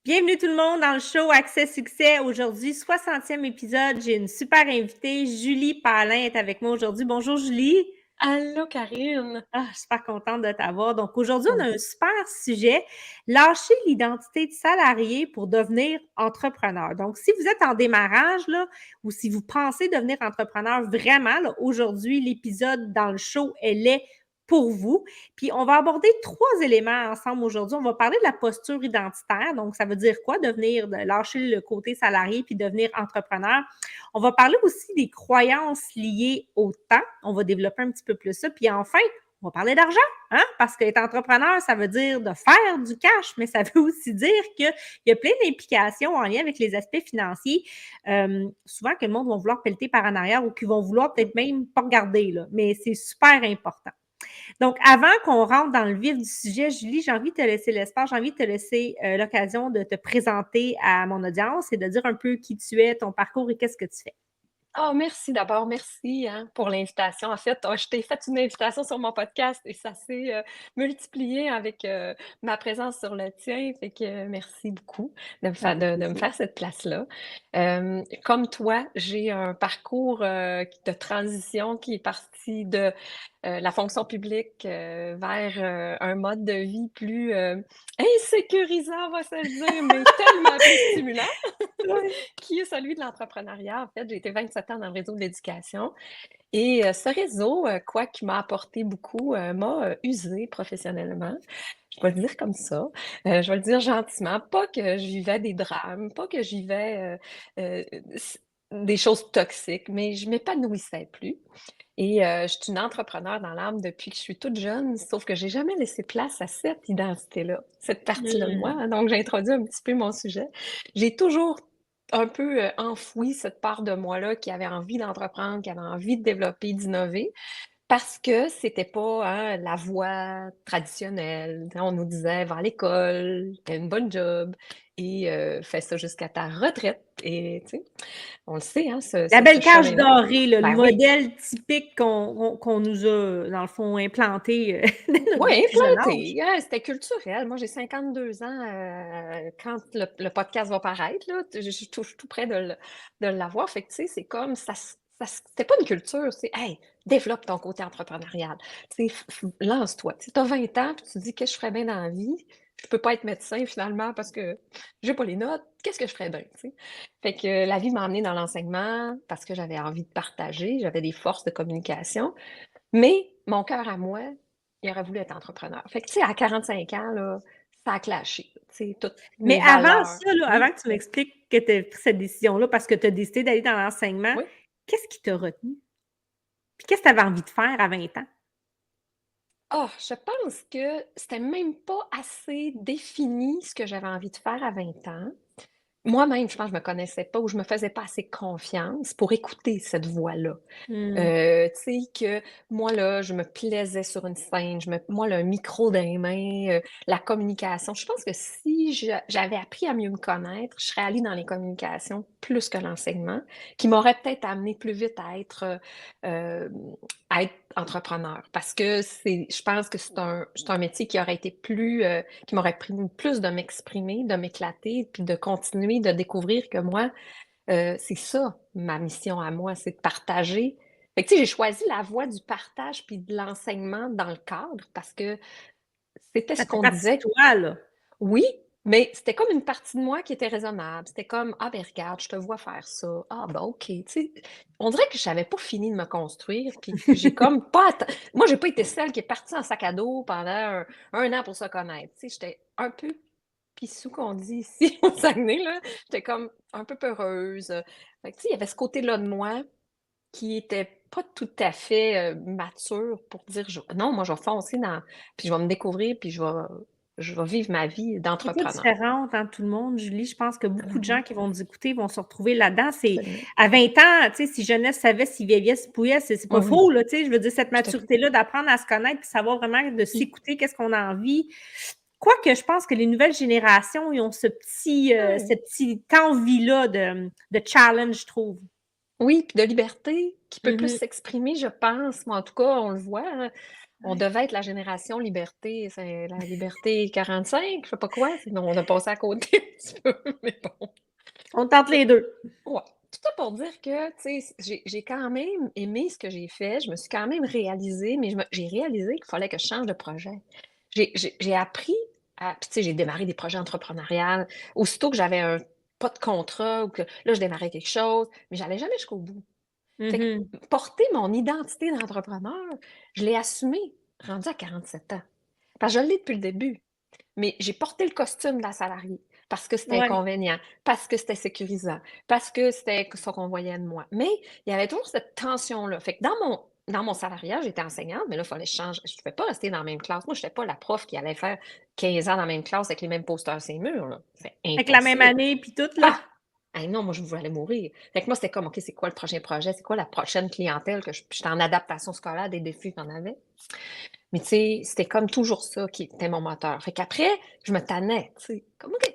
Bienvenue tout le monde dans le show Accès Succès. Aujourd'hui, 60e épisode. J'ai une super invitée. Julie Palin est avec moi aujourd'hui. Bonjour Julie. Allô, Karine! Je suis super contente de t'avoir. Donc aujourd'hui, on a un Oui. super sujet. Lâcher l'identité de salarié pour devenir entrepreneur. Donc, si vous êtes en démarrage là, ou si vous pensez devenir entrepreneur, vraiment, là, aujourd'hui, l'épisode dans le show, elle est pour vous. Puis, on va aborder 3 éléments ensemble aujourd'hui. On va parler de la posture identitaire. Donc, ça veut dire quoi? Lâcher le côté salarié puis devenir entrepreneur. On va parler aussi des croyances liées au temps. On va développer un petit peu plus ça. Puis enfin, on va parler d'argent, hein? Parce qu'être entrepreneur, ça veut dire de faire du cash, mais ça veut aussi dire qu'il y a plein d'implications en lien avec les aspects financiers. Souvent que le monde va vouloir pelleter par en arrière ou qu'ils vont vouloir peut-être même pas regarder, là, mais c'est super important. Donc, avant qu'on rentre dans le vif du sujet, Julie, j'ai envie de te laisser l'espace, j'ai envie de te laisser l'occasion de te présenter à mon audience et de dire un peu qui tu es, ton parcours et qu'est-ce que tu fais. Oh, merci d'abord, merci hein, pour l'invitation. En fait, je t'ai fait une invitation sur mon podcast et ça s'est multiplié avec ma présence sur le tien. Fait que merci beaucoup Ça fait de me plaisir. faire cette place-là. Comme toi, j'ai un parcours de transition qui est parti de la fonction publique vers un mode de vie plus insécurisant, on va se le dire, mais tellement plus stimulant. Ouais. Qui est celui de l'entrepreneuriat. En fait, j'ai été 27 ans dans le réseau de l'éducation et ce réseau, quoi qui m'a apporté beaucoup, m'a, usée professionnellement. Je vais le dire comme ça. Je vais le dire gentiment. Pas que je vivais des drames, pas que je vivais, s des choses toxiques, mais je m'épanouissais plus et je suis une entrepreneur dans l'âme depuis que je suis toute jeune, sauf que j'ai jamais laissé place à cette identité-là, cette partie-là de moi, Mmh. hein. Donc j'ai introduit un petit peu mon sujet. J'ai toujours un peu, enfoui cette part de moi-là qui avait envie d'entreprendre, qui avait envie de développer, d'innover. Parce que c'était pas, hein, la voie traditionnelle. Tu sais, on nous disait: «Va à l'école, fais une bonne job et fais ça jusqu'à ta retraite» et tu sais, on le sait, hein, La ce belle cage chemin-là. dorée, là, le Ben oui, modèle typique qu'on nous a, dans le fond, implanté, dès notre oui, plus jeune âge. implanté, hein, c'était culturel. Moi, j'ai 52 ans, quand le podcast va paraître, là, je suis tout près de l'avoir. Fait que, tu sais, c'est comme c'était pas une culture, c'est: «Hey, développe ton côté entrepreneurial». Tu sais, lance-toi. Tu as 20 ans, puis tu te dis: «Qu'est-ce que je ferais bien dans la vie? Je peux pas être médecin finalement parce que j'ai pas les notes. Qu'est-ce que je ferais bien?» Tu sais? Fait que la vie m'a emmenée dans l'enseignement parce que j'avais envie de partager, j'avais des forces de communication, mais mon cœur à moi, il aurait voulu être entrepreneur. Fait que, tu sais, à 45 ans, là, ça a clashé, tu sais, toutes Mais mes avant valeurs. ça, là, avant Oui, que tu m'expliques que tu as pris cette décision-là parce que tu as décidé d'aller dans l'enseignement, oui. qu'est-ce qui t'a retenu? Puis qu'est-ce que tu avais envie de faire à 20 ans? Ah, je pense que c'était même pas assez défini ce que j'avais envie de faire à 20 ans. Moi-même, je pense que je me connaissais pas ou je me faisais pas assez confiance pour écouter cette voix-là. Mmh. Tu sais que moi, là, je me plaisais sur une scène, moi, là, un micro dans les mains, la communication. Je pense que si j'avais appris à mieux me connaître, je serais allée dans les communications plus que l'enseignement, qui m'aurait peut-être amené plus vite à être entrepreneur. Parce que je pense que c'est un métier qui aurait été qui m'aurait pris plus de m'exprimer, de m'éclater, puis de continuer de découvrir que moi, c'est ça, ma mission à moi, c'est de partager. Fait que, tu sais, j'ai choisi la voie du partage puis de l'enseignement dans le cadre parce que c'était Ça ce fait qu'on partie de disait. toi, là. Oui, mais c'était comme une partie de moi qui était raisonnable. C'était comme: «Ah, ben regarde, je te vois faire ça. Ah, ben OK». Tu sais, on dirait que j'avais pas fini de me construire puis que j'ai comme pas moi, j'ai pas été celle qui est partie en sac à dos pendant un an pour se connaître. Tu sais, j'étais un peu pissou qu'on dit ici au Saguenay, là. J'étais comme un peu peureuse. Fait que, tu sais, il y avait ce côté-là de moi qui était pas tout à fait, mature pour dire: «Je non, moi, je vais foncer dans puis je vais me découvrir, puis je vais vivre ma vie Tu pas d'entrepreneur». différente, hein, tout le monde, Julie. Je pense que beaucoup de gens Non, qui vont nous écouter vont se retrouver là-dedans. C'est absolument. à 20 ans, tu sais, si jeunesse savait, si vieillesse pouillait, c'est Oui, pas oui, faux, là, tu sais. Je veux dire, cette tout à fait. maturité-là d'apprendre à se connaître puis savoir vraiment de Puis s'écouter, qu'est-ce qu'on a envie. Quoique je pense que les nouvelles générations, ils ont ouais. cette petite envie-là de challenge, je trouve. Oui, puis de liberté qui peut plus Mmh. s'exprimer, je pense. Moi, en tout cas, on le voit, hein. On Ouais. devait être la génération liberté, c'est la liberté 45, je sais pas quoi, sinon on a passé à côté un petit peu, mais bon. On tente les 2. Ouais, tout ça pour dire que, tu sais, j'ai quand même aimé ce que j'ai fait, je me suis quand même réalisée, mais j'ai réalisé qu'il fallait que je change de projet. J'ai appris à puis tu sais, j'ai démarré des projets entrepreneuriales. Aussitôt que j'avais un pas de contrat ou que là, je démarrais quelque chose, mais j'allais jamais jusqu'au bout. Fait que Mmh. porter mon identité d'entrepreneur, je l'ai assumée rendue à 47 ans. Parce que je l'ai depuis le début. Mais j'ai porté le costume de la salariée parce que c'était Ouais, inconvénient, parce que c'était sécurisant, parce que c'était ce qu'on voyait de moi. Mais il y avait toujours cette tension-là. Fait que dans mon salariat, j'étais enseignante, mais là, il fallait que je change. Je ne pouvais pas rester dans la même classe. Moi, je n'étais pas la prof qui allait faire 15 ans dans la même classe avec les mêmes posters sur les murs, là. C'est avec la même impossible. année puis tout, là. Ah! Ah non, moi, je voulais mourir. Fait que moi, c'était comme, OK, c'est quoi le prochain projet? C'est quoi la prochaine clientèle que j'étais en adaptation scolaire des défis qu'on avait? Mais tu sais, c'était comme toujours ça qui était mon moteur. Fait qu'après, je me tannais, tu sais, comme OK,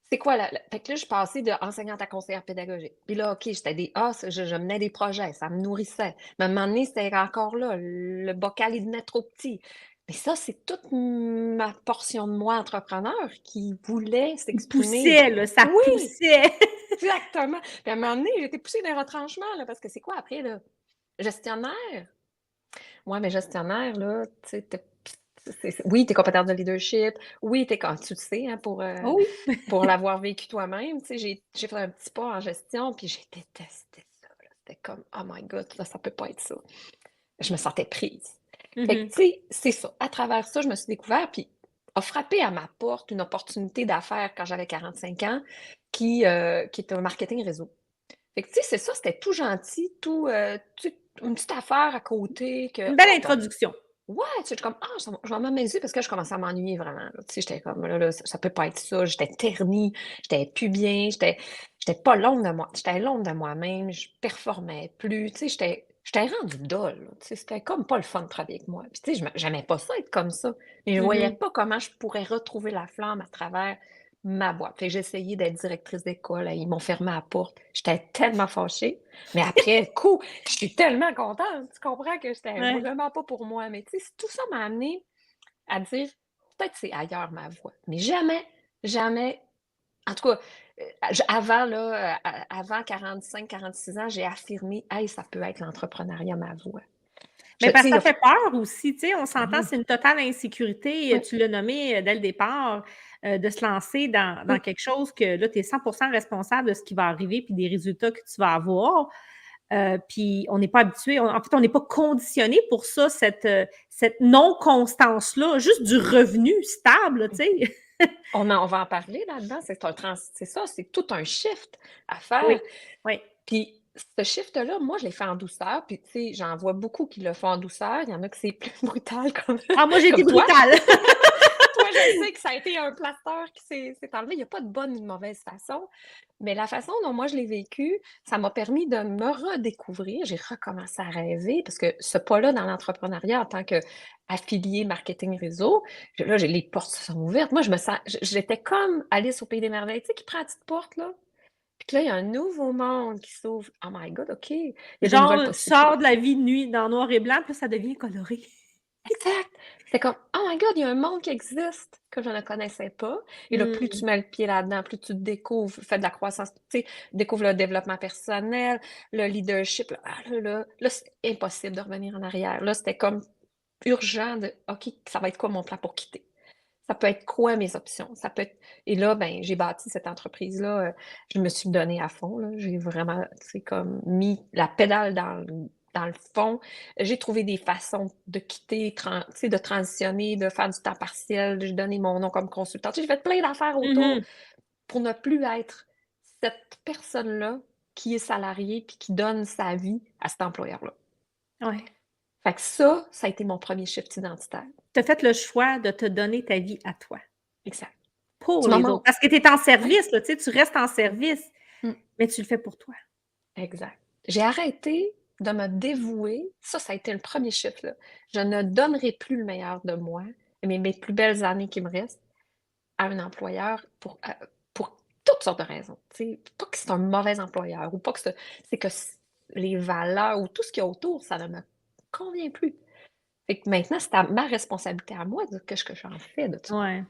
c'est quoi fait que là, je passais de enseignante à conseillère pédagogique. Puis là, OK, j'étais je menais des projets, ça me nourrissait. Mais à un moment donné, c'était encore là, le bocal, il devenait trop petit. Mais ça, c'est toute ma portion de moi entrepreneur qui voulait Il s'exprimer. poussait, là, ça Oui, poussait. exactement. Puis à un moment donné, j'ai été poussée dans les retranchements, là, parce que c'est quoi après, là? Gestionnaire? Ouais, mais gestionnaire, là, tu sais, oui, tu es compétente de leadership. Oui, tu es quand tu le sais, hein, Oh oui. pour l'avoir vécu toi-même. Tu sais, j'ai fait un petit pas en gestion, puis j'ai détesté ça, là. C'était comme: «Oh my God, ça peut pas être ça». Je me sentais prise. Fait que, Mmh. tu sais, c'est ça. À travers ça, je me suis découvert, puis a frappé à ma porte une opportunité d'affaires quand j'avais 45 ans qui était un marketing réseau. Fait que, tu sais, c'est ça, c'était tout gentil, une petite affaire à côté que: Une belle «Ah, ben, introduction. ouais, tu sais, j'étais comme: «Ah, je vais m'amuser» parce que je commençais à m'ennuyer vraiment, là. Tu sais, j'étais comme: «Là, ça peut pas être ça». J'étais ternie, j'étais plus bien, j'étais pas l'ombre de moi. J'étais l'ombre de moi-même, je performais plus. Tu sais, j'étais rendue dolle, là. Tu sais, c'était comme pas le fun de travailler avec moi. Puis, tu sais, j'aimais pas ça être comme ça, mais je voyais Mmh. pas comment je pourrais retrouver la flamme à travers ma boîte. Fait que j'ai essayé d'être directrice d'école, ils m'ont fermé la porte. J'étais tellement fâchée, mais après coup, je suis tellement contente, tu comprends que c'était Ouais. vraiment pas pour moi, mais tu sais, tout ça m'a amené à dire: «Peut-être c'est ailleurs ma voie», mais jamais, jamais en tout cas, avant là, avant 45-46 ans, j'ai affirmé: «Hey, ça peut être l'entrepreneuriat ma voie». Mais Tu parce sais, que il ça a f fait peur aussi, tu sais, on s'entend, oui, c'est une totale insécurité, oui, tu l'as nommé, dès le départ, de se lancer dans oui, quelque chose que là, tu es 100 responsable de ce qui va arriver puis des résultats que tu vas avoir. Puis on n'est pas habitué, en fait, on n'est pas conditionné pour ça, cette non-constance-là, juste du revenu stable, tu sais. on va en parler là-dedans, c'est ça, c'est tout un shift à faire. Oui, oui. Puis ce shift-là, moi, je l'ai fait en douceur, puis tu sais, j'en vois beaucoup qui le font en douceur. Il y en a que c'est plus brutal comme Ah, moi, j'ai été comme toi. brutale. Toi, je sais que ça a été un plaster qui s'est enlevé. Il y a pas de bonne ou de mauvaise façon, mais la façon dont moi je l'ai vécu, ça m'a permis de me redécouvrir. J'ai recommencé à rêver parce que ce pas-là dans l'entrepreneuriat en tant qu'affiliée marketing réseau, là, j'ai les portes se sont ouvertes. Moi, je me sens j'étais comme Alice au pays des merveilles, tu sais, qui prend la petite porte là? Puis que là, il y a un nouveau monde qui s'ouvre. Oh my God, OK, il y a des nouvelles Genre, tu sors possibilités. de la vie de nuit dans noir et blanc, puis là, ça devient coloré. Exact! C'est comme: «Oh my God, il y a un monde qui existe que je ne connaissais pas» et là, plus Mmh. tu mets le pied là-dedans, plus tu découvres, fais de la croissance, tu sais, découvres le développement personnel, le leadership, là, là, c'est impossible de revenir en arrière. Là, c'était comme urgent de: «OK, ça va être quoi mon plan pour quitter? Ça peut être quoi mes options?» Ça peut être et là, ben, j'ai bâti cette entreprise-là, je me suis donnée à fond, là. J'ai vraiment, tu sais, comme mis la pédale dans le fond. J'ai trouvé des façons de quitter, tu sais, de transitionner, de faire du temps partiel. J'ai donné mon nom comme consultante. Tu sais, j'ai fait plein d'affaires autour Mmh. pour ne plus être cette personne-là qui est salariée puis qui donne sa vie à cet employeur-là. Ouais. Fait que ça a été mon premier shift identitaire. Tu as fait le choix de te donner ta vie à toi, Exact. pour Du les autres. moment Parce que tu es en oui, service, là, tu sais, tu restes en service, mmh. mais tu le fais pour toi. Exact. J'ai arrêté de me dévouer, ça a été le premier chiffre, là. Je ne donnerai plus le meilleur de moi, mes plus belles années qui me restent, à un employeur pour toutes sortes de raisons, tu sais. Pas que c'est un mauvais employeur ou pas que c'est que les valeurs ou tout ce qu'il y a autour, ça ne me convient plus. Fait que maintenant, c'est ma responsabilité à moi de dire qu'est-ce que j'en fais de ça. Ouais.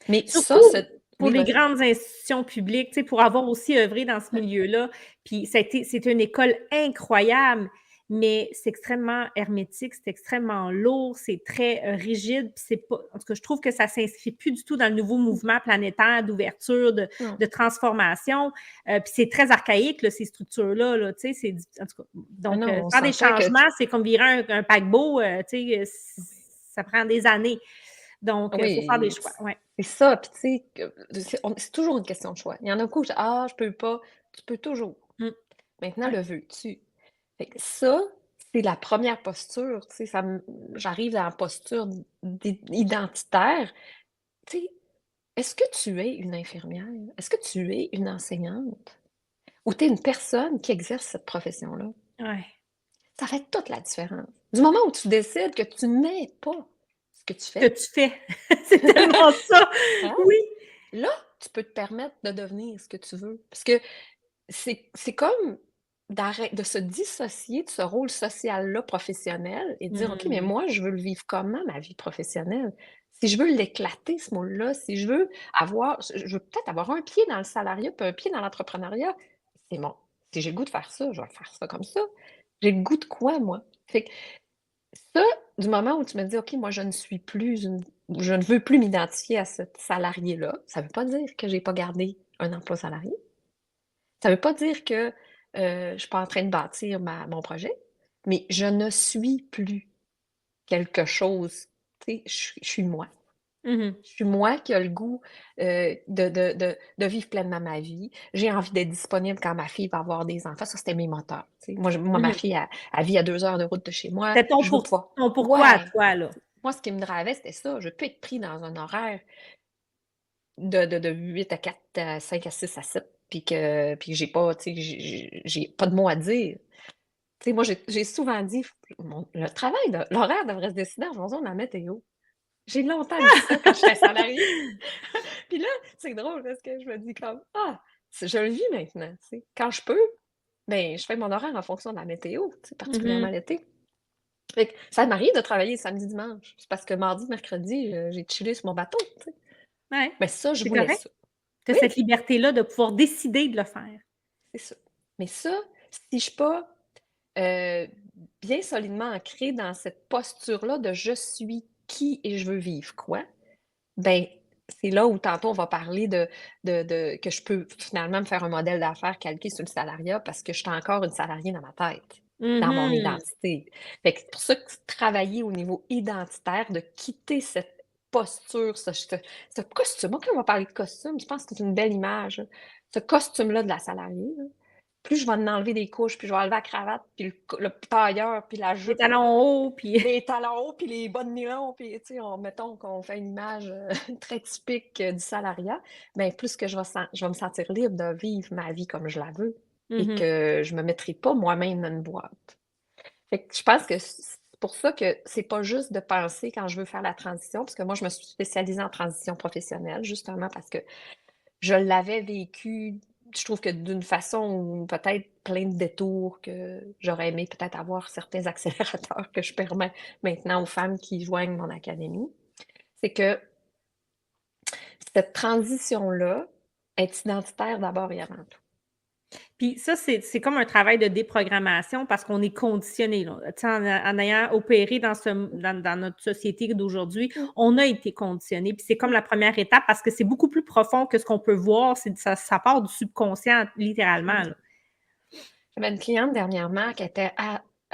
Mais ça, Surtout pour oui, les vas-y. grandes institutions publiques, tu sais, pour avoir aussi œuvré dans ce Ouais. milieu-là, puis c'est une école incroyable, mais c'est extrêmement hermétique, c'est extrêmement lourd, c'est très, rigide, puis c'est pas en tout cas, je trouve que ça s'inscrit plus du tout dans le nouveau mouvement planétaire d'ouverture, de Non. de transformation, puis c'est très archaïque là, ces structures-là, là, tu sais, c'est du en tout cas, Ah donc non, on faire des s'entend que changements, c'est comme virer un paquebot, tu sais, ça prend des années. Donc il faut faire des oui, choix, ouais. c'est ça, puis tu sais, c'est toujours une question de choix. Il y en a beaucoup, «Ah, je peux pas». Tu peux toujours. Mmh. Maintenant, Ouais. le veux-tu? Fait que ça, c'est la première posture, tu sais, j'arrive dans la posture identitaire. Tu sais, est-ce que tu es une infirmière? Est-ce que tu es une enseignante? Ou tu es une personne qui exerce cette profession-là? Ouais. Ça fait toute la différence. Du moment où tu décides que tu n'es pas ce que tu Que fais, tu fais. C'est tellement ça. hein, Oui. là, tu peux te permettre de devenir ce que tu veux. Parce que c'est comme de se dissocier de ce rôle social-là professionnel et de dire: «OK, mais Mmh. moi, je veux le vivre comment ma vie professionnelle? Si je veux l'éclater ce moule-là, si je veux je veux peut-être avoir un pied dans le salariat puis un pied dans l'entrepreneuriat, c'est bon. Si j'ai le goût de faire ça, je vais faire ça comme ça. J'ai le goût de quoi moi?» Fait que ça, du moment où tu me dis: «OK, moi, je ne suis plus une je ne veux plus m'identifier à ce salarié-là», ça ne veut pas dire que j'ai pas gardé un emploi salarié. Ça veut pas dire que, je suis pas en train de bâtir mon projet, mais je ne suis plus quelque chose, tu sais, je suis moi. Mmh mh. Je suis moi qui a le goût, de vivre pleinement ma vie. J'ai envie d'être disponible quand ma fille va avoir des enfants. Ça, c'était mes moteurs, tu sais. Moi, Mmh ma mh. fille, elle vit à 2 heures de route de chez moi. C'était Je veux pouvoir ton pourquoi à ouais, toi, là. moi, ce qui me dravait, c'était ça. Je veux plus être pris dans un horaire de 8 à 4 à 5 à 6 à 7 puis que j'ai pas, tu sais, j'ai pas de mots à dire. Tu sais, moi, j'ai souvent dit: Le travail de l'horaire devrait se décider en fonction de la météo». J'ai longtemps dit ça quand j'étais salariée. Puis là, c'est drôle parce que je me dis comme: «Ah, je le vis maintenant», tu sais. Quand je peux, ben, je fais mon horaire en fonction de la météo, tu sais, Mmh particulièrement mh. l'été. Fait que ça m'arrive de travailler samedi, dimanche. C'est parce que mardi, mercredi, j'ai chillé sur mon bateau, tu sais. Ouais, Mais ça, je c'est voulais correct. ça. Tu as Oui, cette liberté-là de pouvoir décider de le faire. c'est ça. Mais ça, si je suis pas, heu, bien solidement ancrée dans cette posture-là de «Je suis qui et je veux vivre quoi», ben, c'est là où tantôt on va parler de que je peux finalement me faire un modèle d'affaires calqué sur le salariat parce que je suis encore une salariée dans ma tête, Mmh dans mon mh. identité. Fait que c'est pour ça que travailler au niveau identitaire, de quitter cette posture, ce costume. Moi, quand on va parler de costume, je pense que c'est une belle image, là. Ce costume-là de la salariée, là, plus je vais en enlever des couches, puis je vais enlever la cravate, puis le tailleur, puis la Les jupe, talons hauts, puis les talons hauts, puis les bas de nylon, puis tu sais, mettons qu'on fait une image, très typique, du salariat, ben plus que je vais me sentir libre de vivre ma vie comme je la veux mmh et mh. que je me mettrai pas moi-même dans une boîte. Fait que je pense que c'est pour ça que c'est pas juste de penser quand je veux faire la transition, parce que moi, je me suis spécialisée en transition professionnelle, justement parce que je l'avais vécu, je trouve que d'une façon où peut-être plein de détours, que j'aurais aimé peut-être avoir certains accélérateurs que je permets maintenant aux femmes qui joignent mon académie. C'est que cette transition-là est identitaire d'abord et avant tout. Puis ça, c'est comme un travail de déprogrammation parce qu'on est conditionné, là. Tu sais, en ayant opéré dans notre société d'aujourd'hui, Mmh. on a été conditionné. Puis c'est comme la première étape parce que c'est beaucoup plus profond que ce qu'on peut voir. Ça part du subconscient, littéralement, Ouais. là. J'avais une cliente dernièrement qui était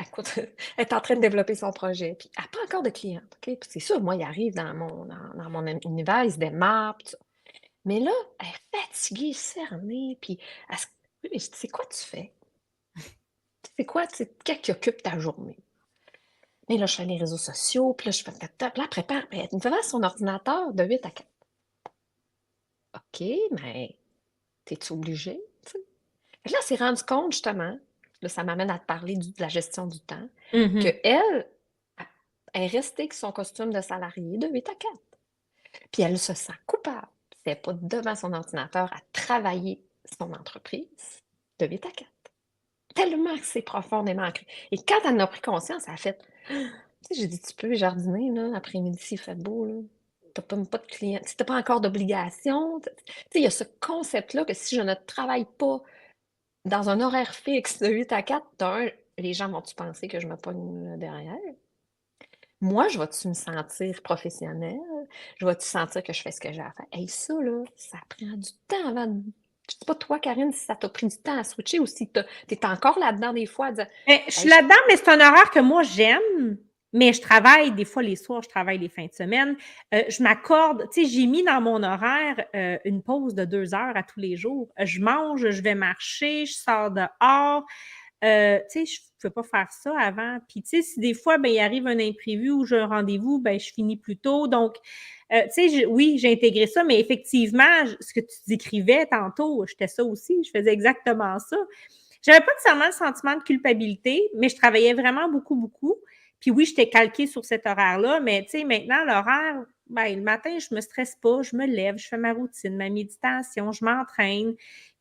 écoute, elle est en train de développer son projet, puis elle a pas encore de cliente, OK? Puis c'est sûr, moi, il arrive dans mon univers, il se démarre, puis tout ça. Mais là, elle est fatiguée, cernée, puis elle se oui, mais je dis: «C'est quoi tu fais? C'est quoi, tu sais, qu'est-ce qui occupe ta journée?» Et là, je fais les réseaux sociaux, puis là, je fais ta ta puis là, elle prépare, puis elle me fait son ordinateur de 8 à 4. OK, mais t'es-tu obligée, tu sais? Fait que là, elle s'est rendue compte justement, là, ça m'amène à te parler de la gestion du temps, Mmh mh. qu'elle, elle est restée avec son costume de salariée de 8 à 4. Puis elle se sent coupable. Si elle est pas devant son ordinateur à travailler son entreprise de 8 à 4. Tellement que c'est profondément ancré. Et quand elle en a pris conscience, elle a fait: Tu sais, j'ai dit: «Tu peux jardiner, là, après-midi s'il fait beau, là. Tu as même pas de clients, tu sais, pas encore d'obligation». Tu sais, il y a ce concept-là que si je ne travaille pas dans un horaire fixe de 8 à 4, d'un, les gens vont-tu penser que je me pogne, derrière? Moi, je vais-tu me sentir professionnelle? Je vais-tu sentir que je fais ce que j'ai à faire? Hey, ça, là, ça prend du temps avant de. Je sais pas toi, Karine, si ça t'a pris du temps à switcher ou si tu es encore là-dedans des fois à dire: Ben, je suis «Hey, je». là-dedans, mais c'est un horaire que moi, j'aime. Mais je travaille des fois les soirs, je travaille les fins de semaine. Je m'accorde, tu sais, j'ai mis dans mon horaire une pause de 2 heures à tous les jours. Je mange, je vais marcher, je sors dehors. Tu sais, je ne pouvais pas faire ça avant. Puis, tu sais, si des fois, ben, il arrive un imprévu ou j'ai un rendez-vous, ben, je finis plus tôt. Donc, tu sais, oui, j'ai intégré ça, mais effectivement, ce que tu décrivais tantôt, j'étais ça aussi, je faisais exactement ça. J'avais pas nécessairement le sentiment de culpabilité, mais je travaillais vraiment beaucoup, beaucoup. Puis oui, j'étais calquée sur cet horaire-là, mais tu sais, maintenant, l'horaire, ben, le matin, je me stresse pas, je me lève, je fais ma routine, ma méditation, je m'entraîne.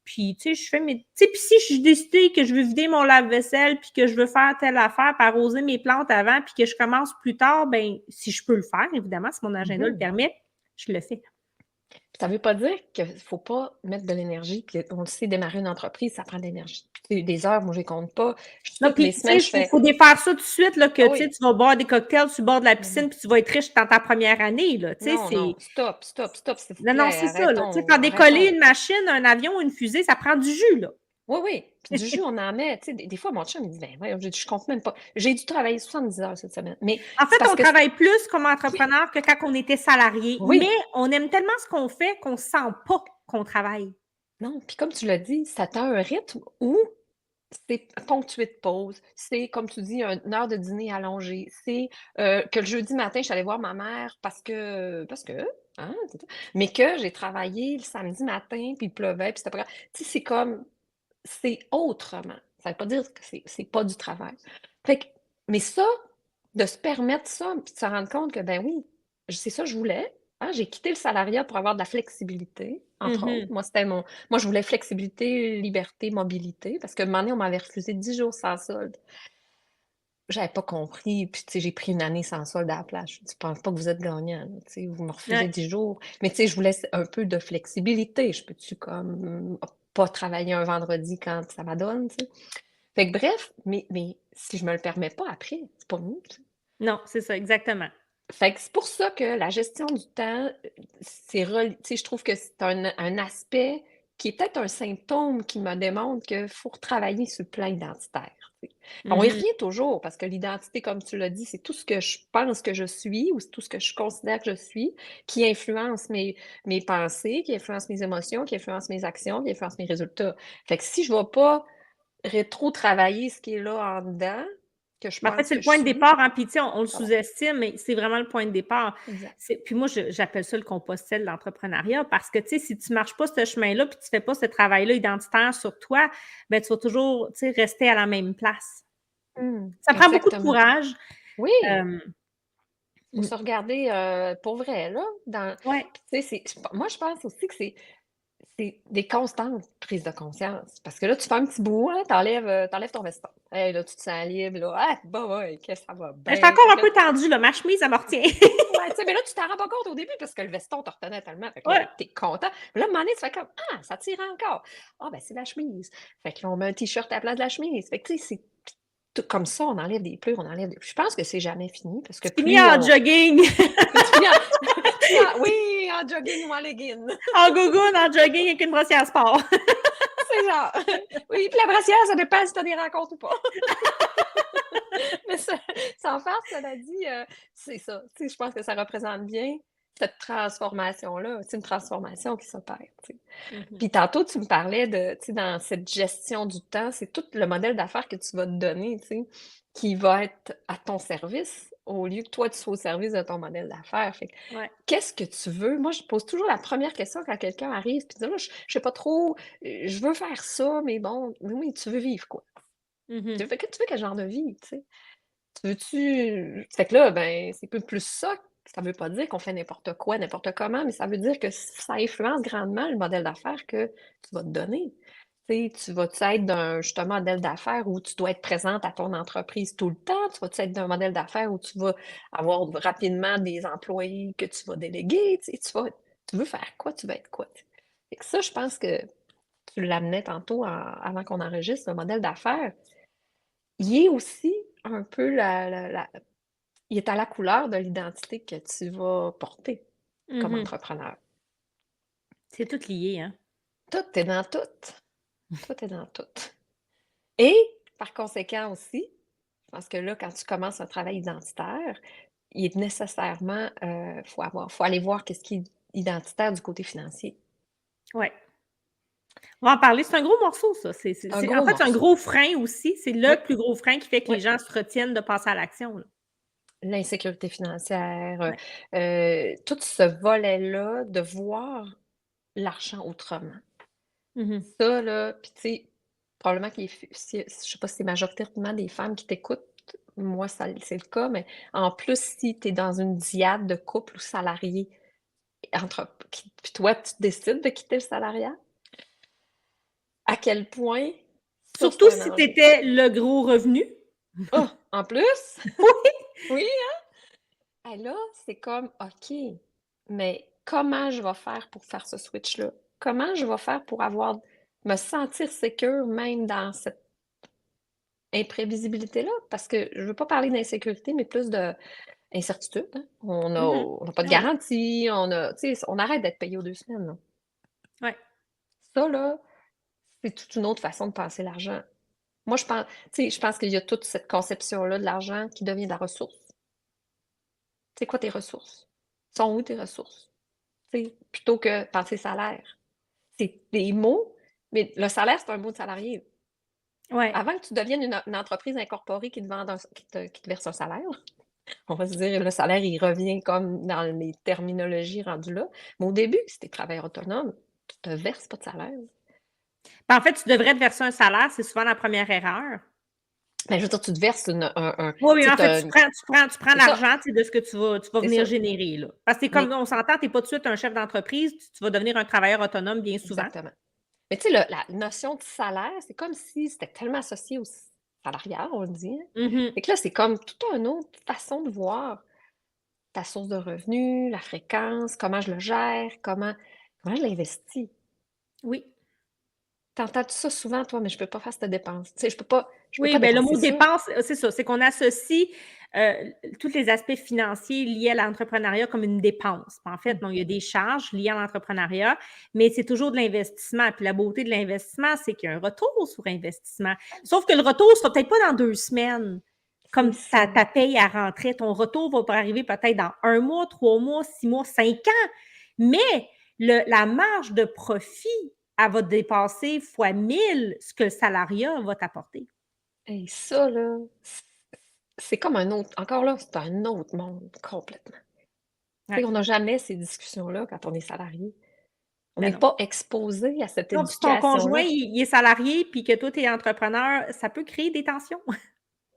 Puis, tu sais, je fais mes. Tu sais, puis si j'ai décidé que je veux vider mon lave-vaisselle, puis que je veux faire telle affaire, puis arroser mes plantes avant, puis que je commence plus tard, ben si je peux le faire, évidemment, si mon agenda le Mmh. permet, je le fais. Ça veut pas dire qu'il faut pas mettre de l'énergie, puis on le sait, démarrer une entreprise, ça prend de l'énergie. Puis tu sais, des heures, moi, je les compte pas. Non, Toutes mes puis, tu semaines, sais, je il fais: faut défaire ça tout de suite, là, que «Ah tu sais, oui, tu vas boire des cocktails sur le bord de la non, non, piscine, puis tu vas être riche dans ta première année, là. Tu sais, non, c'est. non, stop, stop, stop, s'il vous Non, non, plaît, c'est ça, là. Tu sais, faire arrêtons, décoller arrêtons». une machine, un avion, une fusée, ça prend du jus, là. Oui, oui, puis du jus, on en met, tu sais, des fois, mon chum, il dit: «Ben voyons», je compte même pas. J'ai dû travailler 70 heures cette semaine, mais En c'est fait, parce on que travaille plus comme oui, entrepreneur que quand on était salarié, mais oui, on aime tellement ce qu'on fait qu'on sent pas qu'on travaille. non, puis comme tu l'as dit, ça t'a un rythme où c'est ponctué de pause, c'est comme tu dis, une heure de dîner allongée, c'est, que le jeudi matin, je suis allée voir ma mère parce que, hein, c'est tout, mais que j'ai travaillé le samedi matin, puis il pleuvait, puis c'était pas grave. Tu sais, c'est comme c'est autrement. Ça veut pas dire que c'est pas du travail. Fait que mais ça, de se permettre ça, puis de se rendre compte que, ben oui, c'est ça que je voulais, hein. J'ai quitté le salariat pour avoir de la flexibilité, entre autres. Mhm. Moi, je voulais flexibilité, liberté, mobilité, parce qu'à un moment donné, on m'avait refusé 10 jours sans solde. J'avais pas compris, puis tu sais, j'ai pris une année sans solde à la place. Je dis: «Je pense pas que vous êtes gagnant, là, tu sais, vous me refusez Ouais. 10 jours». Mais tu sais, je voulais un peu de flexibilité. Je peux-tu comme pas travailler un vendredi quand ça m'adonne, tu sais? Fait que bref, mais si je me le permets pas après, c'est pas mieux, tu sais? Non, c'est ça, exactement. Fait que c'est pour ça que la gestion du temps, c'est tu sais, je trouve que c'est un aspect qui est peut-être un symptôme qui me démontre qu'il faut retravailler sur le plan identitaire, tu sais. On y Mhm. revient toujours parce que l'identité, comme tu l'as dit, c'est tout ce que je pense que je suis ou c'est tout ce que je considère que je suis qui influence mes pensées, qui influence mes émotions, qui influence mes actions, qui influence mes résultats. Fait que si je ne vais pas rétro-travailler ce qui est là en dedans, que je Mais en fait, pense c'est que le je point de suis, départ, hein, puis tu sais, on le ça va. sous-estime, mais c'est vraiment le point de départ. Exact. Puis moi, j'appelle ça le compostel de l'entrepreneuriat parce que, tu sais, si tu ne marches pas ce chemin-là, puis tu ne fais pas ce travail-là identitaire sur toi, ben tu vas toujours, tu sais, rester à la même place. Ça prend beaucoup de Exactement. courage. Oui, Hem, faut mmh, se regarder, pour vrai là, ouais. puis tu sais, moi je pense aussi que c'est des constantes prises de conscience. Parce que là, tu fais un petit bout, hein, tu ton veston. Hey, là, tu te sens libre, là. Ah, bah ouais, que ça va Ben, j'étais bien. encore Fait un que là, peu tendue, là, ma chemise, elle me retient. ouais, tu sais, mais là, tu t'en rends pas compte au début parce que le veston te retenait tellement. Fait que là, Ouais. t'es content. Mais là, à un moment donné, tu fais comme: «Ah, ça tire encore. Ah, ben, c'est la chemise». Fait que là, on met un t-shirt à la place de la chemise. Fait que tu sais, c'est tout comme ça, on enlève des pleurs, on enlève des je pense que c'est jamais fini parce que Tu finis plus en on jogging, tu finis en oui, en jogging ou en legging. en gogoune, en jogging avec une brossière sport. C'est genre oui, puis la brassière, ça dépend si tu as des rencontres ou pas. Mais ça sans farce, cela dit, c'est ça. Tu sais, je pense que ça représente bien cette transformation-là. C'est une transformation qui s'opère, tu sais. Mhm. Puis tantôt, tu me parlais de, tu sais, dans cette gestion du temps, c'est tout le modèle d'affaires que tu vas te donner, tu sais, qui va être à ton service au lieu que toi, tu sois au service de ton modèle d'affaires. Fait que Ouais. qu'est-ce que tu veux? Moi, je pose toujours la première question quand quelqu'un arrive puis dit: «Là, je sais pas trop, je veux faire ça, mais bon». Oui, tu veux vivre quoi? Mhm. Tu veux quel genre de vie, tu sais? Tu veux-tu fait que là, ben, c'est plus ça. Ça veut pas dire qu'on fait n'importe quoi, n'importe comment, mais ça veut dire que ça influence grandement le modèle d'affaires que tu vas te donner. Tu vas-tu être d'un modèle d'affaires où tu dois être présente à ton entreprise tout le temps? Tu vas-tu être d'un modèle d'affaires où tu vas avoir rapidement des employés que tu vas déléguer? Tu veux faire quoi? Tu veux être quoi? Fait que ça, je pense que tu l'amenais tantôt avant qu'on enregistre, le modèle d'affaires, il est aussi un peu il est à la couleur de l'identité que tu vas porter comme Mhm. entrepreneur. C'est tout lié, hein? Tout est dans tout. Tout est dans tout. Et par conséquent aussi, je pense que là, quand tu commences un travail identitaire, il est nécessairement, faut aller voir qu'est-ce qui est identitaire du côté financier. Ouais. On va en parler. C'est un gros morceau, ça. Un En gros fait, c'est un morceau. gros frein aussi. C'est Oui, le plus gros frein qui fait que oui. les gens se retiennent de passer à l'action, là. L'insécurité financière, Ouais. tout ce volet-là de voir l'argent autrement. Mhm. Ça, là, puis tu sais, probablement je sais pas si c'est majoritairement des femmes qui t'écoutent, moi, c'est le cas, mais en plus, si tu es dans une diade de couple ou salarié, puis toi, tu décides de quitter le salariat, à quel point ça, c'est Surtout un si tu enjeu. étais le gros revenu. Ah, en plus? Oui. Oui, hein? Là, c'est comme, OK, mais comment je vais faire pour faire ce switch-là? Comment je vais faire pour me sentir sécure même dans cette imprévisibilité-là? Parce que je veux pas parler d'insécurité, mais plus d'incertitude, hein. Mhm. On n'a pas de Ah oui. garantie, tu sais, on arrête d'être payé aux 2 semaines, là. Ouais. Ça, là, c'est toute une autre façon de penser l'argent. Moi, je pense qu'il y a toute cette conception-là de l'argent qui devient de la ressource. C'est quoi tes ressources? Sont où tes ressources? Tu sais, plutôt que penser salaire. C'est des mots, mais le salaire, c'est un mot de salarié. Ouais. Avant que tu deviennes une entreprise incorporée qui te verse un salaire, on va se dire le salaire, il revient comme dans les terminologies rendues là. Mais au début, si tu es travailleur autonome, tu te verses pas de salaire. Ben, en fait, tu devrais te verser un salaire, c'est souvent la première erreur. Mais je veux dire, tu te verses Oui, tu mais sais, en fait, tu prends c'est ça, l'argent, tu sais, de ce que tu vas c'est venir ça. générer, là. Parce que c'est comme Mais on s'entend, tu es pas tout de suite un chef d'entreprise, tu vas devenir un travailleur autonome bien souvent. exactement. Mais tu sais, la notion de salaire, c'est comme si c'était tellement associé au salariat, on le dit, hein. Mhm. Fait que là, c'est comme toute une autre façon de voir ta source de revenus, la fréquence, comment je le gère, comment je l'investis. Oui. T'entends ça souvent, toi, mais je peux pas faire cette dépense. Tu sais, je peux Oui, pas bien, le dépenser mot ça. dépense, c'est ça, c'est qu'on associe tous les aspects financiers liés à l'entrepreneuriat comme une dépense. En fait, Mmh. non, il y a des charges liées à l'entrepreneuriat, mais c'est toujours de l'investissement. Puis la beauté de l'investissement, c'est qu'il y a un retour sur investissement. Sauf que le retour ne sera peut-être pas dans 2 semaines, C'est comme ça. ta paye à rentrer. Ton retour va arriver peut-être dans 1 mois, 3 mois, 6 mois, 5 ans. Mais la marge de profit, elle va dépasser fois 1000 ce que le salariat va t'apporter. Et ça, là, c'est comme un autre encore là, c'est un autre monde complètement. Tu sais, Ouais. on n'a jamais ces discussions-là quand on est salarié. On Ben n'est non. pas exposé à cette Non, puis ton conjoint, éducation-là. il est salarié, puis que toi, tu es entrepreneur, ça peut créer des tensions.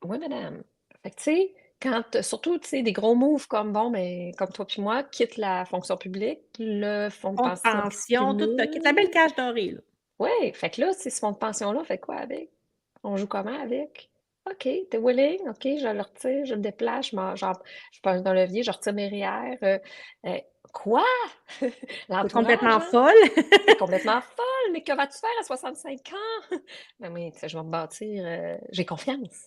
Oui, madame. Fait que tu sais, surtout, tu sais, des gros moves comme, bon, ben, comme toi puis moi, quitte la fonction publique, le fonds de Fonds de pension qui pension, tout le kit, la stimule. belle cage dorée, là. Ouais, fait que là, tu sais, ce fonds de pension-là, on fait quoi avec? On joue comment avec? OK, t'es willing? OK, je le retire, je le déplace, je passe dans le levier, je retire mes REER. Euh, quoi? C'est L'entourage, complètement hein? folle. T'es complètement folle, mais que vas-tu faire à 65 ans? Ben oui, tu sais, je vais me bâtir, j'ai confiance.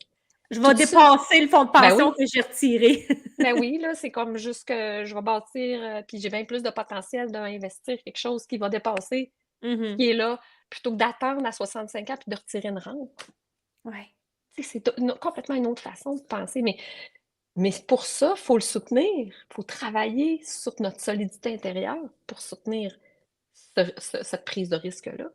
Je Tout vais ça, dépasser le fonds de ben pension oui, que j'ai retiré. ben oui, là, c'est comme juste que je vais bâtir, puis j'ai bien plus de potentiel d'investir quelque chose qui va dépasser ce Mhm. qui est là, plutôt que d'attendre à 65 ans puis de retirer une rente. Ouais. Tu sais, complètement une autre façon de penser, mais pour ça, il faut le soutenir. Il faut travailler sur notre solidité intérieure pour soutenir cette prise de risque-là.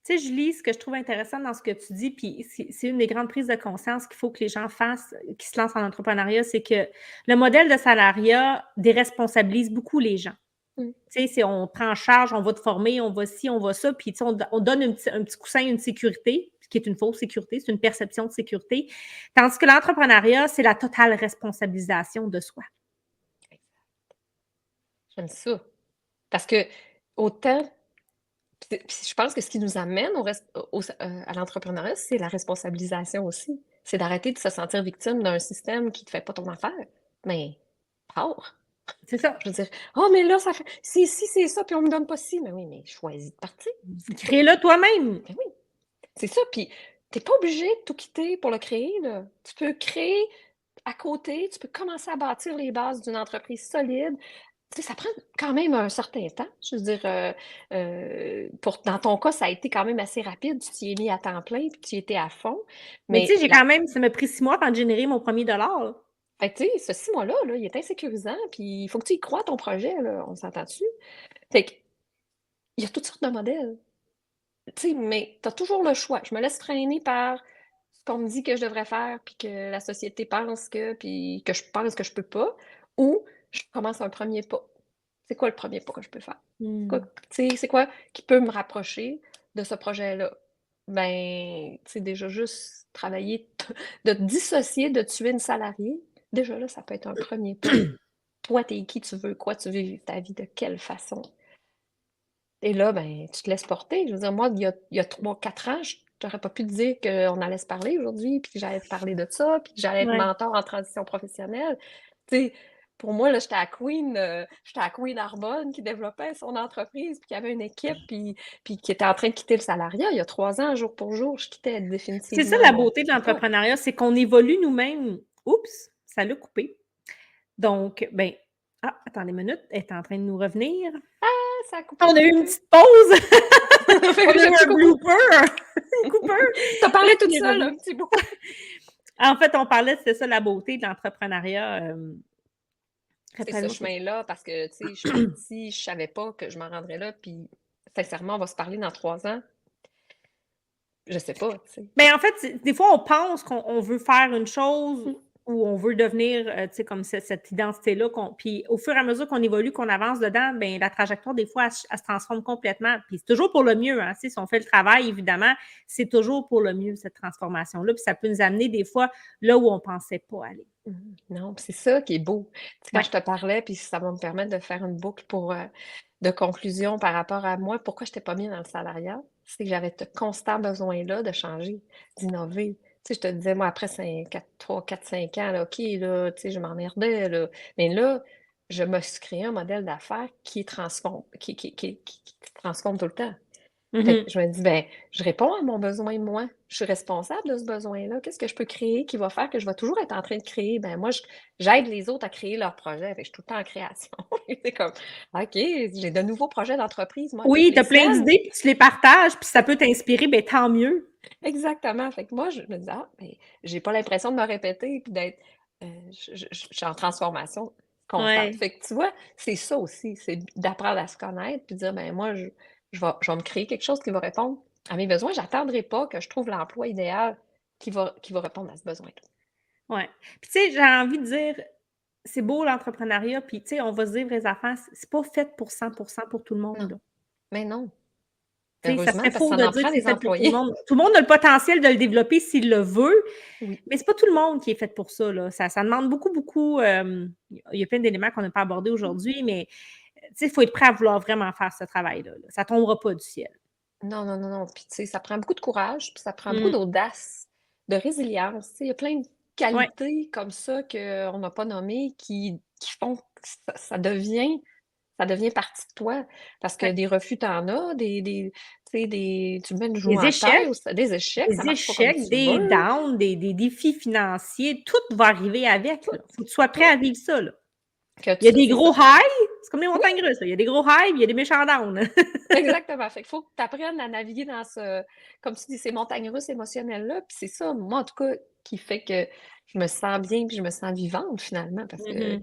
Tu sais, Julie, ce que je trouve intéressant dans ce que tu dis, puis c'est une des grandes prises de conscience qu'il faut que les gens fassent, qui se lancent en entrepreneuriat, c'est que le modèle de salariat déresponsabilise beaucoup les gens. Mmh. Tu sais, c'est on prend en charge, on va te former, on va ci, on va ça, puis tu sais, on donne un petit coussin, une sécurité, ce qui est une fausse sécurité, c'est une perception de sécurité. Tandis que l'entrepreneuriat, c'est la totale responsabilisation de soi. J'aime ça. Parce que autant Puis je pense que ce qui nous amène à l'entrepreneuriat, c'est la responsabilisation aussi. C'est d'arrêter de se sentir victime d'un système qui te fait pas ton affaire. Mais pars! C'est ça. Je veux dire: «Oh mais là, ça fait si c'est ça, puis on me donne pas ci». Mais oui, mais choisis de partir. Crée-le toi-même. Ben oui, c'est ça, puis tu pas obligé de tout quitter pour le créer, là. Tu peux créer à côté, tu peux commencer à bâtir les bases d'une entreprise solide. Tu sais, ça prend quand même un certain temps. Je veux dire, dans ton cas, ça a été quand même assez rapide. Tu t'y es mis à temps plein, puis tu y étais à fond. Mais tu Mais sais, j'ai quand même ça m'a pris 6 mois avant de générer mon premier dollar, là. fait que tu sais, ce 6 mois-là, là, il est insécurisant, puis il faut que tu y crois à ton projet, là, on s'entend dessus. Fait qu'il y a toutes sortes de modèles, tu sais, mais tu as toujours le choix. Je me laisse traîner par ce qu'on me dit que je devrais faire, puis que la société pense que, puis que je pense que je peux pas, ou je commence un premier pas. C'est quoi le premier pas que je peux faire? Quoi, Mmh. tu sais, c'est quoi qui peut me rapprocher de ce projet-là? Ben, tu sais, déjà juste travailler, de te dissocier, de tuer une salariée, déjà là, ça peut être un premier pas. Toi, t'es qui tu veux, quoi tu veux vivre ta vie, de quelle façon? Et là, ben, tu te laisses porter. Je veux dire, moi, il y a 3-4 ans, j'aurais pas pu te dire qu'on allait se parler aujourd'hui, puis que j'allais te parler de ça, puis que j'allais être Ouais. mentor en transition professionnelle. Tu sais, pour moi, là, j'étais à Queen Arbonne qui développait son entreprise, puis qui avait une équipe, puis qui était en train de quitter le salariat. Il y a 3 ans, jour pour jour, je quittais C'est ça définitivement la beauté de mon poste. l'entrepreneuriat, c'est qu'on évolue nous-mêmes. Oups, ça l'a coupé. Donc, ben attendez une minute, elle est en train de nous revenir. Ah, ça a coupé On un a eu petit une peu. petite pause. Fait On que a j'ai eu un petit un coucou. blooper, un cooper. T'as Là, parlé toute qui est seule revenu. un petit bout. En fait, on parlait, c'était ça la beauté de l'entrepreneuriat, C'est ce rappelle-moi qu'est-ce chemin-là parce que, tu sais, je suis partie, je savais pas que je m'en rendrais là, puis sincèrement, on va se parler dans 3 ans, je sais pas, tu sais. ben, en fait, c'est des fois, on pense qu'on veut faire une chose Mmh. ou on veut devenir, tu sais, comme cette identité-là puis au fur et à mesure qu'on évolue, qu'on avance dedans, ben, la trajectoire, des fois, elle se transforme complètement. Puis c'est toujours pour le mieux, hein, tu sais, si on fait le travail, évidemment, c'est toujours pour le mieux, cette transformation-là. Puis ça peut nous amener, des fois, là où on pensait pas aller. Non, puis c'est ça qui est beau. Tu sais, quand Ouais. je te parlais, puis ça va me permettre de faire une boucle de conclusion par rapport à moi, pourquoi je t'ai pas mis dans le salariat, c'est que j'avais ce constant besoin-là de changer, d'innover. Tu sais, je te disais, moi, après 3, 4, 5 ans, là, OK, là, tu sais, je m'emmerdais, là. Mais là, je me suis créé un modèle d'affaires qui transforme, qui transforme tout le temps. Fait que Mmh. je me dis: «Ben, je réponds à mon besoin, moi. Je suis responsable de ce besoin-là. Qu'est-ce que je peux créer qui va faire que je vais toujours être en train de créer?» Ben, moi, j'aide les autres à créer leurs projets. Fait que je suis tout le temps en création. C'est comme: «OK, j'ai de nouveaux projets d'entreprise, moi, toutes Oui, tu les as plein semaines». d'idées, puis tu les partages, puis ça peut t'inspirer, ben, tant mieux. Exactement. Fait que moi, je me dis: «Ah, ben, j'ai pas l'impression de me répéter puis d'être, je suis en transformation constante». Ouais, Fait que tu vois, c'est ça aussi, c'est d'apprendre à se connaître puis de dire: «Ben, moi, je vais me créer quelque chose qui va répondre à mes besoins. J'attendrai pas que je trouve l'emploi idéal qui va répondre à ce besoin-là». ouais. Puis tu sais, j'ai envie de dire, c'est beau l'entrepreneuriat, puis tu sais, on va se dire vraies affaires, c'est pas fait pour 100% pour tout le monde, Non, là. mais non. Tu sais, ça Heureusement, serait parce que faux ça de en dire prend que c'est des fait pour tout le employés. monde. Tout le monde a le potentiel de le développer s'il le veut, Oui. mais c'est pas tout le monde qui est fait pour ça, là. Ça demande beaucoup, beaucoup, il y a plein d'éléments qu'on n'a pas abordés aujourd'hui, mais tu sais, il faut être prêt à vouloir vraiment faire ce travail-là, là. Ça tombera pas du ciel. Non, non, non, non. Puis tu sais, ça prend beaucoup de courage, puis ça prend beaucoup Mmh. d'audace, de résilience. Tu sais, il y a plein de Ouais, qualités comme ça qu'on n'a pas nommées qui font que ça devient partie de toi. Parce que ouais. des refus, tu en as, tu sais, tu mets une joue Des en échecs. terre, ou des échecs, ça Des marche pas comme échecs, tu des veux. downs, des défis financiers, tout va arriver avec, Tout, là. Faut que tu sois prêt tout. à vivre ça, là. Que Il y a des c'est ça. gros highs, c'est comme les Oui, montagnes russes, là. Il y a des gros highs, puis il y a des méchants downs. exactement. Fait qu'il faut que tu apprennes à naviguer dans comme tu dis, ces montagnes russes émotionnelles-là. Puis c'est ça, moi, en tout cas, qui fait que je me sens bien puis je me sens vivante finalement. Parce que Mmh.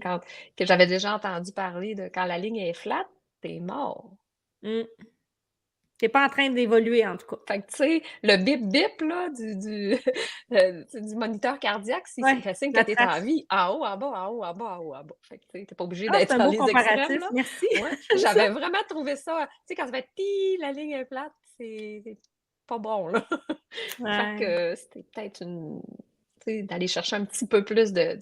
que j'avais déjà entendu parler de quand la ligne est flat, t'es mort. Mmh. Tu es pas en train d'évoluer, en tout cas. Fait que tu sais, le bip bip là, tu sais, du moniteur cardiaque, Ouais, c'est fait signe que la tu es en trace. vie, en haut, en bas, en haut, en bas, en haut, en bas. Fait que tu sais, tu pas obligé Ah, c'est d'être un dans beau les extrêmes comparatif, là. merci, Ouais, j'aime ça. j'avais vraiment trouvé ça, tu sais, quand ça fait «ti», la ligne est plate, c'est pas bon là. Fait Ouais, que c'était peut-être tu sais, d'aller chercher un petit peu plus de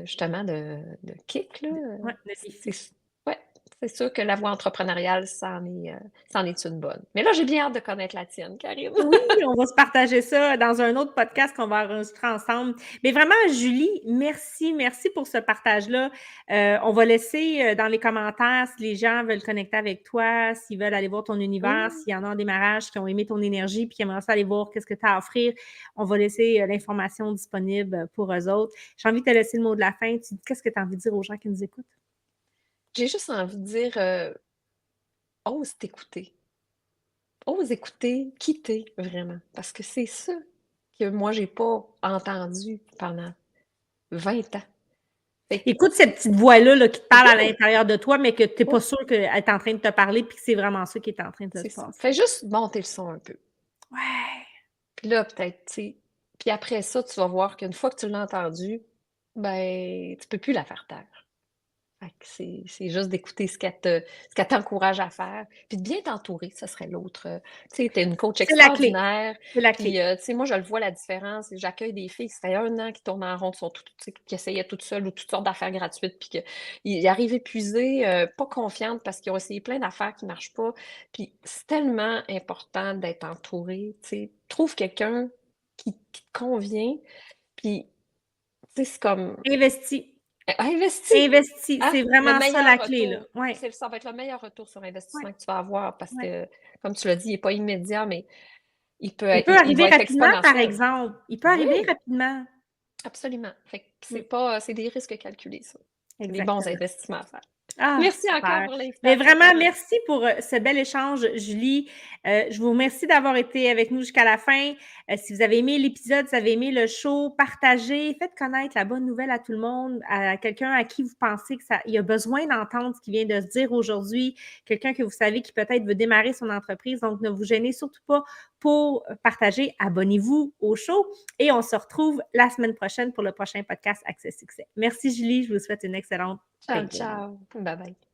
justement de kick là, ouais, le défi. ouais, C'est sûr que la voie entrepreneuriale, c'en est une bonne. Mais là, j'ai bien hâte de connaître la tienne, Karine. Oui, on va se partager ça dans un autre podcast qu'on va enregistrer ensemble. Mais vraiment, Julie, merci, merci pour ce partage-là. On va laisser dans les commentaires si les gens veulent connecter avec toi, s'ils veulent aller voir ton univers, Mmh. s'il y en a en démarrage qui ont aimé ton énergie puis qui aimeraient ça aller voir qu'est-ce que tu as à offrir. On va laisser l'information disponible pour eux autres. J'ai envie de te laisser le mot de la fin. Qu'est-ce que tu as envie de dire aux gens qui nous écoutent? J'ai juste envie de dire, ose t'écouter. Ose écouter qui tu vraiment, parce que c'est ça que moi j'ai pas entendu pendant 20 ans. Fait que Écoute cette petite voix-là là, qui te parle à oui, l'intérieur de toi, mais que tu n'es pas oui, sûr qu'elle est en train de te parler puis que c'est vraiment ça qui est en train de c'est se ça. passer. Fais juste monter le son un peu. Ouais. Puis là, peut-être, tu sais, puis après ça, tu vas voir qu'une fois que tu l'as entendu, ben, tu peux plus la faire taire. Fait que c'est juste d'écouter ce qu'elle t'encourage à faire, puis de bien t'entourer, ça serait l'autre, tu sais, tu es une coach C'est la clé, extraordinaire, c'est la puis, clé. tu sais, moi, je le vois la différence. J'accueille des filles, ça fait 1 an qui tournent en rond, qui sont toutes tu sais, qui essayaient toutes seules ou toutes sortes d'affaires gratuites, puis qu'ils arrivent épuisées, pas confiantes parce qu'ils ont essayé plein d'affaires qui marchent pas. Puis c'est tellement important d'être entouré, tu sais. Trouve quelqu'un qui te convient, puis, tu sais, c'est comme Investi, investis, investi, hein? c'est Le vraiment ça la meilleur clé, là. retour, Ouais, ça va être le meilleur retour sur ouais, investissement que tu vas avoir parce ouais. que, comme tu l'as dit, il est pas immédiat, mais Il peut il arriver va être rapidement, par exponentiel. exemple. Il peut arriver Oui, rapidement. absolument. Fait que Mmh, c'est des risques calculés, ça. C'est des bons exactement. investissements à faire. Ah, Merci encore super. pour Mais l'invitation, vraiment, Karine. merci pour, ce bel échange, Julie. Je vous remercie d'avoir été avec nous jusqu'à la fin. Si vous avez aimé l'épisode, si vous avez aimé le show, partagez, faites connaître la bonne nouvelle à tout le monde, à quelqu'un à qui vous pensez que ça il a besoin d'entendre ce qui vient de se dire aujourd'hui, quelqu'un que vous savez qui peut-être veut démarrer son entreprise. Donc, ne vous gênez surtout pas pour partager. Abonnez-vous au show et on se retrouve la semaine prochaine pour le prochain podcast Accès Succès. Merci, Julie. Je vous souhaite une excellente fin Ciao, de journée. ciao. Bye bye.